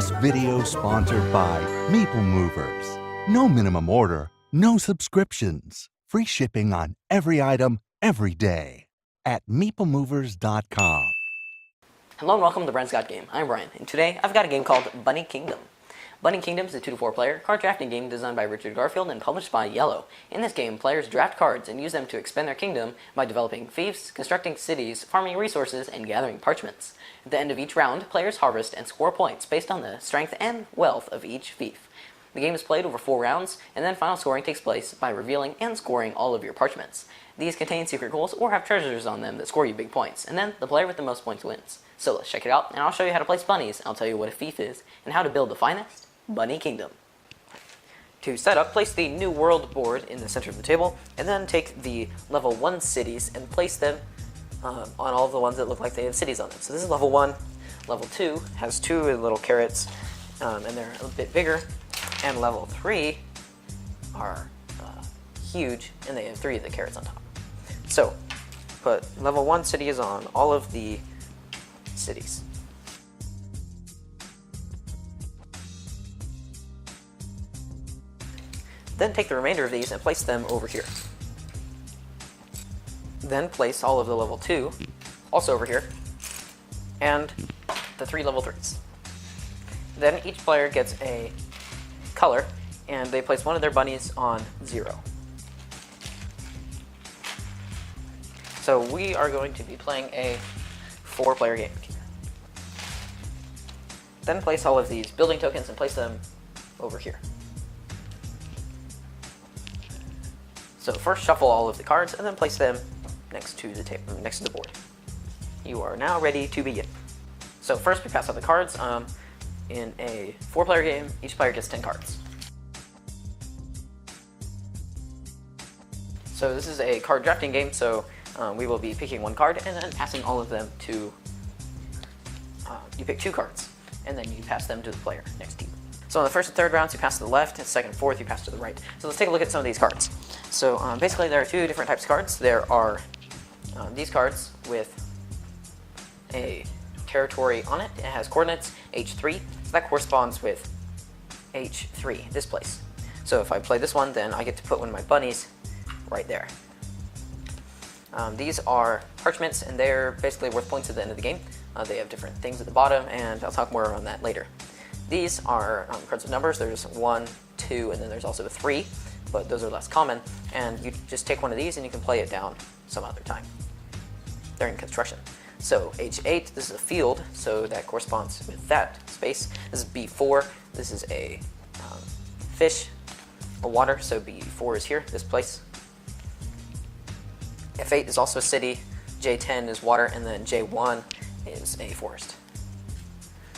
This video sponsored by Meeple Movers. No minimum order, no subscriptions. Free shipping on every item, every day. At meeplemovers.com. Hello and welcome to Brent's Got Game. I'm Brian, and today I've got a game called Bunny Kingdom. Bunny Kingdom is a 2 to 4 player card drafting game designed by Richard Garfield and published by IELLO. In this game, players draft cards and use them to expand their kingdom by developing fiefs, constructing cities, farming resources, and gathering parchments. At the end of each round, players harvest and score points based on the strength and wealth of each fief. The game is played over 4 rounds, and then final scoring takes place by revealing and scoring all of your parchments. These contain secret goals or have treasures on them that score you big points, and then the player with the most points wins. So let's check it out, and I'll show you how to place bunnies, and I'll tell you what a fief is, and how to build the finest Bunny Kingdom. To set up, place the New World board in the center of the table, and then take the level 1 cities and place them on all of the ones that look like they have cities on them. So this is level 1. Level 2 has 2 little carrots, and they're a bit bigger. And level 3 are huge, and they have 3 of the carrots on top. So, put level 1 cities on all of the cities. Then take the remainder of these and place them over here. Then place all of the level 2 also over here, and the 3 level 3s. Then each player gets a color, and they place one of their bunnies on 0. So we are going to be playing a 4-player game. Then place all of these building tokens and place them over here. So first shuffle all of the cards and then place them next to the table, next to the board. You are now ready to begin. So first we pass out the cards. In a 4-player game, each player gets 10 cards. So this is a card drafting game, so we will be picking 1 card and then passing all of them to, you pick 2 cards, and then you pass them to the player next to you. So in the first and third rounds, you pass to the left, and second and fourth, you pass to the right. So let's take a look at some of these cards. So basically, there are 2 different types of cards. There are these cards with a territory on it. It has coordinates H3, so that corresponds with H3, this place. So if I play this one, then I get to put one of my bunnies right there. These are parchments, and they're basically worth points at the end of the game. They have different things at the bottom, and I'll talk more on that later. These are cards of numbers. There's 1, 2, and then there's also a 3, but those are less common, and you just take one of these and you can play it down some other time. They're in construction. So H8, this is a field, so that corresponds with that space. This is B4, this is a fish, a water, so B4 is here, this place. F8 is also a city, J10 is water, and then J1 is a forest.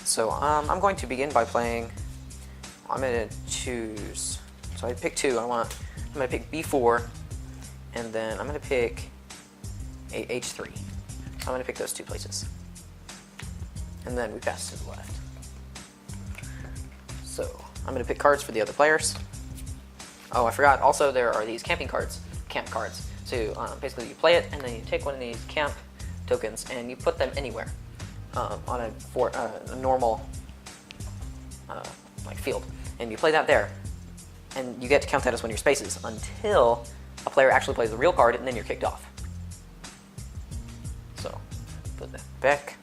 So I'm going to begin by playing, I'm going to choose, so I pick 2, I'm going to pick B4, and then I'm going to pick a H3. I'm going to pick those 2 places. And then we pass to the left. So I'm going to pick cards for the other players. Oh, I forgot, also there are these camping cards, camp cards. So basically you play it, and then you take one of these camp tokens, and you put them anywhere. On a normal like field, and you play that there, and you get to count that as one of your spaces until a player actually plays the real card, and then you're kicked off. So put that back,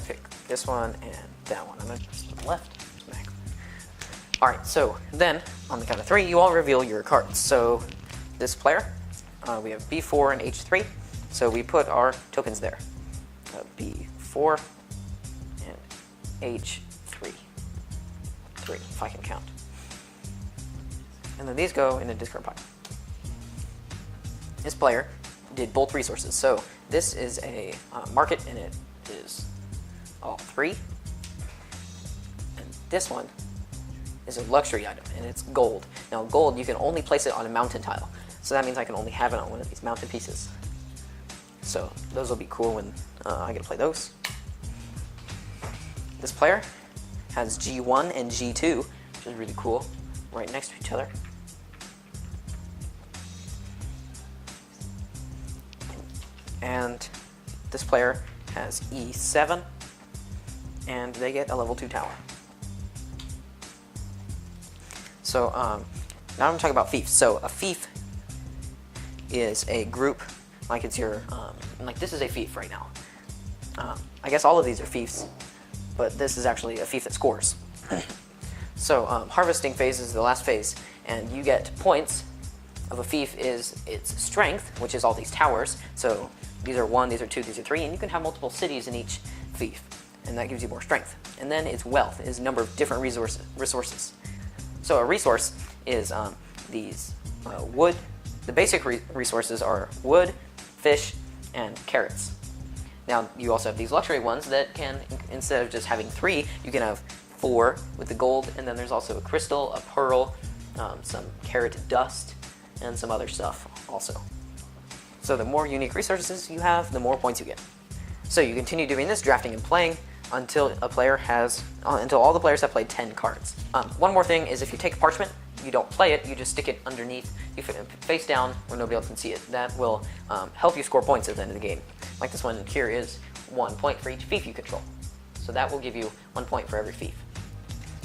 pick this one and that one. I'm going to press the left, back. All right, so then on the count of 3, you all reveal your cards. So this player, we have B4 and H3, so we put our tokens there. B4 and H3. 3, if I can count. And then these go in a discard pile. This player did both resources. So this is a market, and it is all 3. And this one is a luxury item, and it's gold. Now gold, you can only place it on a mountain tile. So that means I can only have it on one of these mountain pieces. So those will be cool when I get to play those. This player has G1 and G2, which is really cool, right next to each other. And this player has E7, and they get a level 2 tower. So now I'm talking about fiefs. So a fief is a group, like it's your, like this is a fief right now. I guess all of these are fiefs, but this is actually a fief that scores. So harvesting phase is the last phase, and you get points of a fief is its strength, which is all these towers. So these are 1, these are 2, these are 3, and you can have multiple cities in each fief, and that gives you more strength. And then its wealth is a number of different resources. So a resource is these wood. The basic resources are wood, fish, and carrots. Now you also have these luxury ones that can, instead of just having 3, you can have 4 with the gold, and then there's also a crystal, a pearl, some carrot dust, and some other stuff also. So the more unique resources you have, the more points you get. So you continue doing this, drafting and playing, until all the players have played 10 cards. One more thing is if you take a parchment, you don't play it, you just stick it underneath, you face down where nobody else can see it. That will help you score points at the end of the game. Like this one here is 1 point for each fief you control. So that will give you 1 point for every fief.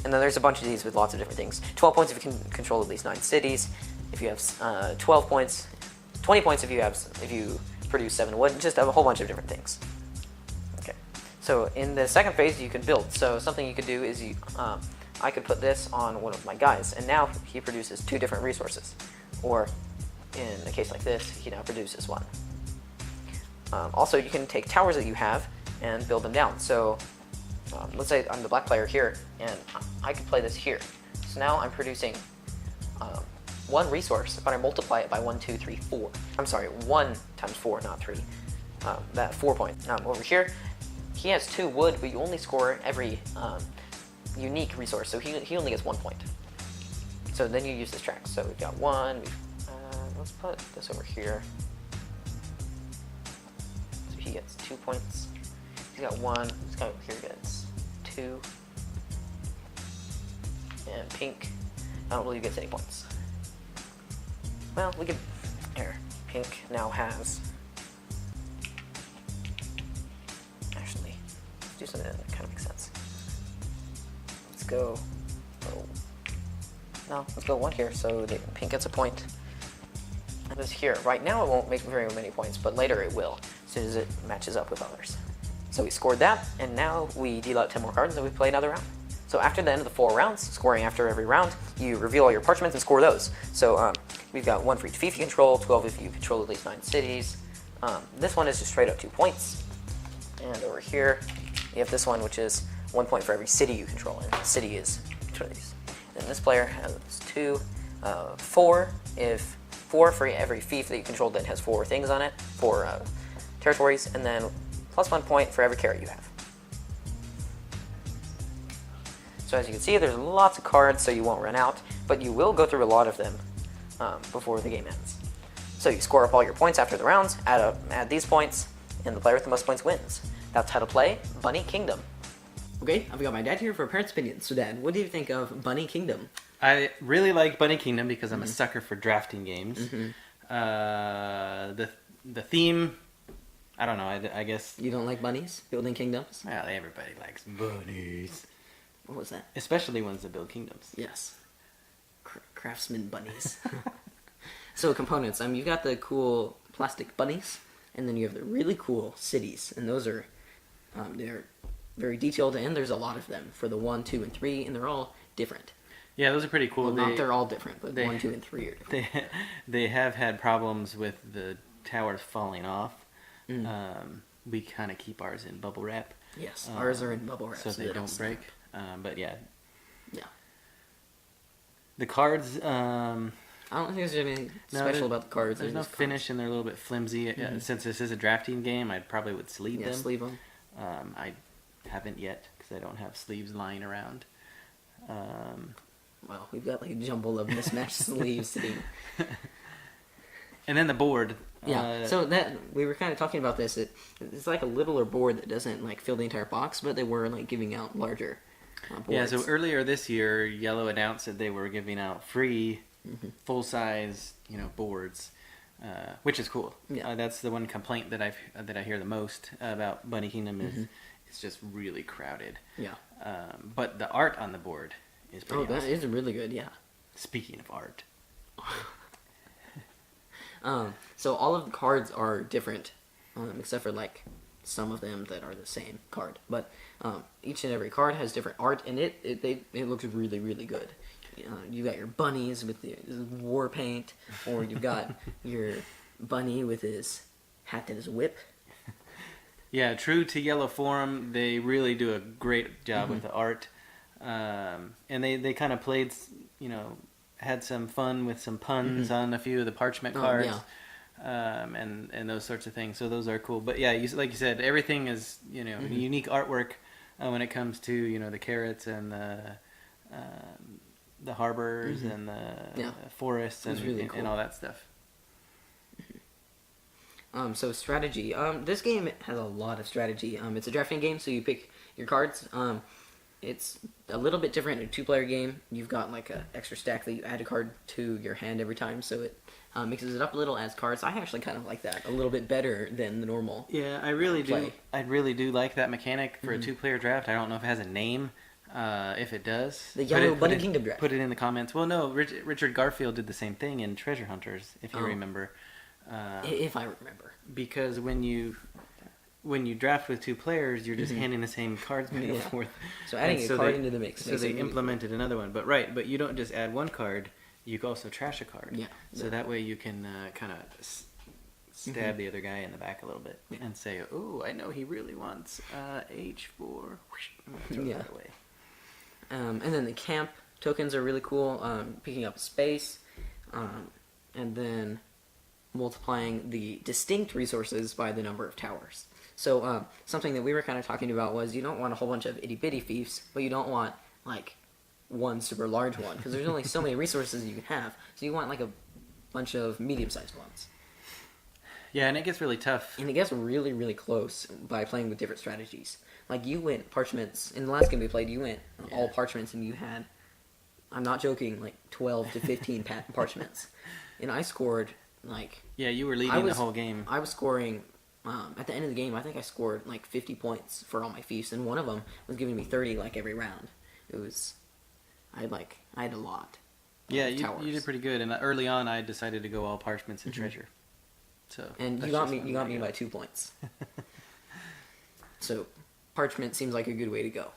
And then there's a bunch of these with lots of different things. 12 points if you can control at least 9 cities. If you have 12 points, 20 points if you produce 7 wood, just a whole bunch of different things. Okay. So in the second phase you can build. So something you could do is I could put this on one of my guys, and now he produces 2 different resources. Or in a case like this, he now produces 1. Also, you can take towers that you have and build them down. So let's say I'm the black player here, and I could play this here. So now I'm producing 1 resource, but I multiply it by 1, 2, 3, 4. I'm sorry, 1 times 4, not 3. That 4 points. Now over here, he has 2 wood, but you only score every unique resource, so he only gets 1 point. So then you use this track. So we've got 1. Let's put this over here. So he gets 2 points. He's got 1. This guy over here gets 2. And pink, I don't believe gets any points. Well, we could. Here, pink now has. Actually, let's do something that kind of makes sense. Let's go. Oh. No, let's go 1 here, so pink gets a point. And this here. Right now it won't make very many points, but later it will, as soon as it matches up with others. So we scored that, and now we deal out 10 more cards, and we play another round. So after the end of the 4 rounds, scoring after every round, you reveal all your parchments and score those. So we've got 1 for each fief you control, 12 if you control at least 9 cities. This one is just straight up 2 points. And over here, you have this one, which is 1 point for every city you control, and the city is each one of these. Then this player has 2, 4 for every fief that you control that has 4 things on it, 4 territories, and then plus 1 point for every carrot you have. So as you can see, there's lots of cards, so you won't run out, but you will go through a lot of them before the game ends. So you score up all your points after the rounds, add these points, and the player with the most points wins. That's how to play Bunny Kingdom. Okay, I've got my dad here for a parent's opinion. So Dad, what do you think of Bunny Kingdom? I really like Bunny Kingdom because I'm a sucker for drafting games. The theme, I don't know, I guess... You don't like bunnies? Building kingdoms? Well, everybody likes bunnies. What was that? Especially ones that build kingdoms. Yes. Craftsman bunnies. So components, you've got the cool plastic bunnies, and then you have the really cool cities, and those are, they're very detailed, and there's a lot of them for the 1, 2, and 3, and they're all different. Yeah, those are pretty cool. Well, they're all different, but 1, 2, and 3 are different. They have had problems with the towers falling off. We kind of keep ours in bubble wrap. Yes, ours are in bubble wrap. So they don't break. But yeah. Yeah. The cards... I don't think there's anything special about the cards. There's no finish, and they're a little bit flimsy. Since this is a drafting game, I probably would sleeve them. Yeah, sleeve them. I haven't yet, because I don't have sleeves lying around. Well, we've got like a jumble of mismatched sleeves sitting. And then the board. Yeah, so that we were kind of talking about this. It's like a littler board that doesn't like fill the entire box, but they were like giving out larger boards. Yeah, so earlier this year, Yellow announced that they were giving out free, full-size, boards, which is cool. Yeah. That's the one complaint that I hear the most about Bunny Kingdom is it's just really crowded. Yeah. But the art on the board is pretty awesome. That is really good. Yeah. Speaking of art. So all of the cards are different, except for like some of them that are the same card. But each and every card has different art, and it looks really, really good. You got your bunnies with the war paint, or you've got your bunny with his hat and his whip. Yeah, true to Yellow form, they really do a great job with the art. And they kind of played, had some fun with some puns on a few of the parchment cards. And those sorts of things. So those are cool. But yeah, like you said, everything is, unique artwork when it comes to, the carrots and the harbors and the forests and, really cool. and all that stuff. So strategy. This game has a lot of strategy. It's a drafting game, so you pick your cards. It's a little bit different in a two-player game. You've got like an extra stack that you add a card to your hand every time, so it mixes it up a little as cards. I actually kind of like that a little bit better than the normal. Yeah, I really play. do. I really do like that mechanic for a two-player draft. I don't know if it has a name. If it does, the Yellow Bunny Kingdom draft. Put it in the comments. Well, no, Richard Garfield did the same thing in Treasure Hunters, if you remember. If I remember. Because when you draft with two players, you're just handing the same cards back and forth. So adding a card into the mix. So they implemented another one. But you don't just add one card. You can also trash a card. Yeah. So that way you can kind of stab the other guy in the back a little bit and say, "Oh, I know he really wants H4." Throw that away. And then the camp tokens are really cool. Picking up space, and then multiplying the distinct resources by the number of towers. So something that we were kind of talking about was you don't want a whole bunch of itty-bitty fiefs, but you don't want like one super large one, because there's only so many resources you can have. So you want like a bunch of medium-sized ones. Yeah, and it gets really tough. And it gets really, really close by playing with different strategies. Like you went parchments, in the last game we played, you went all parchments, and you had, I'm not joking, like 12 to 15 parchments. And I scored like... Yeah, you were leading the whole game. I was scoring, at the end of the game, I think I scored like 50 points for all my fiefs, and one of them was giving me 30 like every round. It was, I had a lot. Yeah, you did pretty good, and early on I decided to go all parchments and treasure. So and you got me by 2 points. So parchment seems like a good way to go.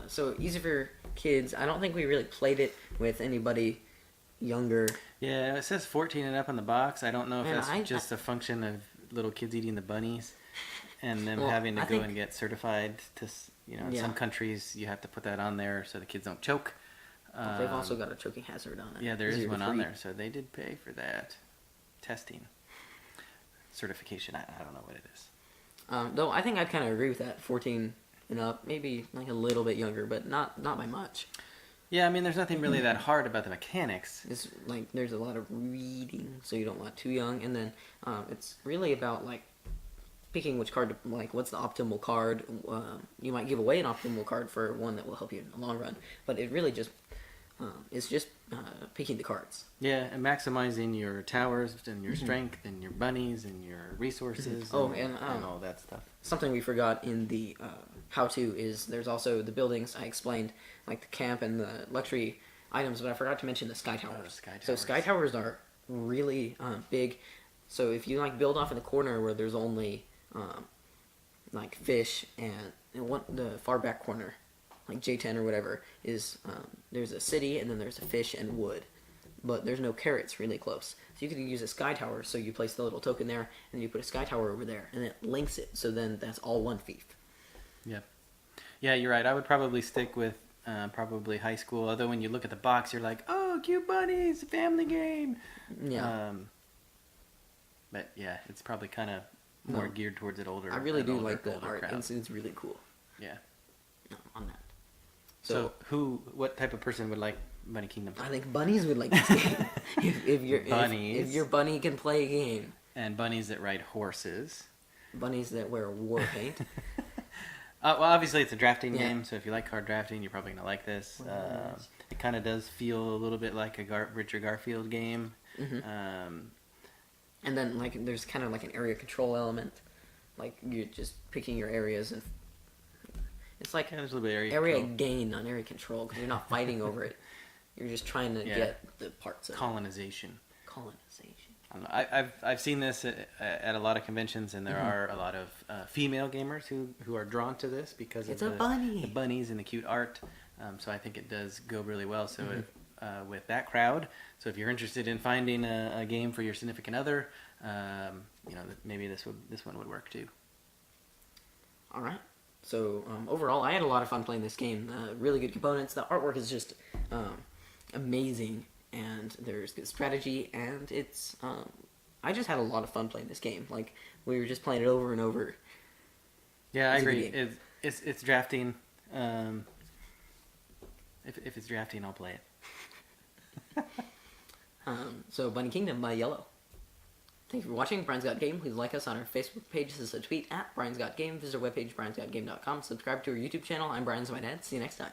So easy for kids. I don't think we really played it with anybody younger. Yeah, it says 14 and up on the box. I don't know if that's just a function of little kids eating the bunnies and them having to go and get certified to, in some countries you have to put that on there so the kids don't choke. They've also got a choking hazard on it. Yeah, there is one on there, so they did pay for that testing certification. I don't know what it is. Though I think I'd kind of agree with that. 14 and up, maybe like a little bit younger, but not by much. Yeah, I mean, there's nothing really that hard about the mechanics. It's like there's a lot of reading, so you don't want too young, and then it's really about like picking which card, what's the optimal card. You might give away an optimal card for one that will help you in the long run, but it really just it's just picking the cards. Yeah, and maximizing your towers and your strength and your bunnies and your resources and all that stuff. Something we forgot in the how-to is there's also the buildings. I explained like the camp and the luxury items, but I forgot to mention the sky towers. So sky towers are really big. So if you build off in the corner where there's only like fish and the far back corner, like J10 or whatever, is there's a city and then there's a fish and wood, but there's no carrots really close. So you could use a sky tower, so you place the little token there and you put a sky tower over there and it links it, so then that's all one fief. Yeah, you're right. I would probably stick with probably high school, although when you look at the box you're like, oh, cute bunnies, family game. But yeah, it's probably kind of more geared towards it older. I really do like the art. It's really cool. Yeah. On that. So what type of person would like Bunny Kingdom? I think bunnies would like this game. if your bunny can play a game. And bunnies that ride horses. Bunnies that wear war paint. Well, obviously it's a drafting game, so if you like card drafting, you're probably gonna like this. It kind of does feel a little bit like a Richard Garfield game. And then there's kind of like an area control element, like you're just picking your areas, and It's like Yeah, there's a little bit of area gain, not area control, because you're not fighting over it. You're just trying to get the parts of colonization. colonization. I've seen this at a lot of conventions, and there are a lot of female gamers who are drawn to this because It's of a bunny. the bunnies and the cute art. So I think it does go really well. So with that crowd, so if you're interested in finding a game for your significant other, maybe this one would work too. All right. So overall, I had a lot of fun playing this game. Really good components. The artwork is just amazing, and there's good strategy, and it's. I just had a lot of fun playing this game. Like we were just playing it over and over. Yeah, I agree. It's drafting. If it's drafting, I'll play it. So Bunny Kingdom by Yellow. Thank you for watching Brian's Got Game. Please like us on our Facebook page. This is a tweet at Brian's Got Game. Visit our webpage, briansgotgame.com. Subscribe to our YouTube channel. I'm Brian's my dad. See you next time.